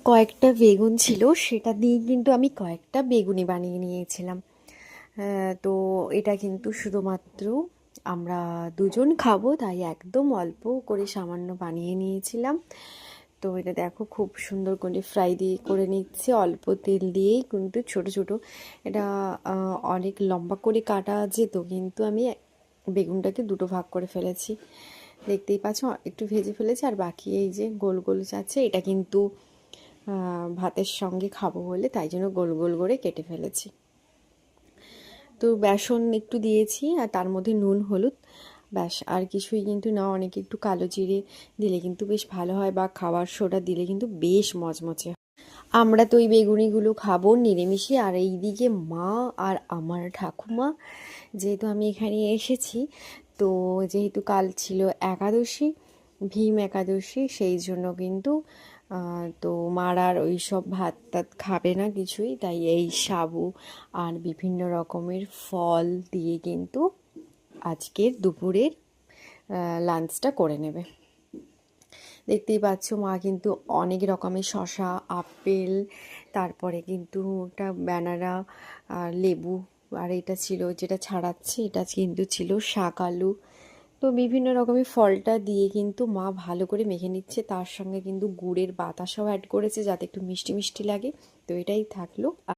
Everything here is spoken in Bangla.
কয়েকটা বেগুন ছিল, সেটা দিয়ে কিন্তু আমি কয়েকটা বেগুনি বানিয়ে নিয়েছিলাম। তো এটা কিন্তু শুধুমাত্র আমরা দুজন খাবো, তাই একদম অল্প করে সামান্য বানিয়ে নিয়েছিলাম। তো এটা দেখো খুব সুন্দর করে ফ্রাই দিয়ে করে নিচ্ছে, অল্প তেল দিয়েই কিন্তু ছোট ছোট। এটা অনেক লম্বা করে কাটা যেত, কিন্তু আমি বেগুনটাকে দুটো ভাগ করে ফেলেছি। দেখতেই পাচ্ছ, একটু ভেজে ফেলেছি, আর বাকি এই যে গোল গোল আছে, এটা কিন্তু ভাতের সঙ্গে খাবো বলে তাই জন্য গোল গোল করে কেটে ফেলেছি। তো বেসন একটু দিয়েছি, আর তার মধ্যে নুন হলুদ, ব্যাস, আর কিছুই কিন্তু না। অনেকে একটু কালো জিরে দিলে কিন্তু বেশ ভালো হয়, বা খাবার সোডা দিলে কিন্তু বেশ মচমচে হয়। আমরা তো ওই বেগুনিগুলো খাবো নিরামিষে। আর এইদিকে মা আর আমার ঠাকুমা, যেহেতু আমি এখানে এসেছি, তো যেহেতু কাল ছিল একাদশী, ভীম একাদশী, সেই জন্য কিন্তু তো মার আর ওই সব ভাত টাত খাবে না কিছুই, তাই এই সাবু আর বিভিন্ন রকমের ফল দিয়ে কিন্তু আজকের দুপুরের লাঞ্চটা করে নেবে। দেখতেই পাচ্ছ, মা কিন্তু অনেক রকমের শসা, আপেল, তারপরে কিন্তু ওটা ব্যানানা, আর লেবু, আর এটা ছিল যেটা ছাড়াচ্ছে, এটা কিন্তু ছিল শাক আলু। তো বিভিন্ন রকমের ফলটা দিয়ে কিন্তু মা ভালো করে মেখে নিচ্ছে, তার সঙ্গে কিন্তু গুড়ের বাতাসাও অ্যাড করেছে যাতে একটু মিষ্টি মিষ্টি লাগে। তো এটাই থাকলো।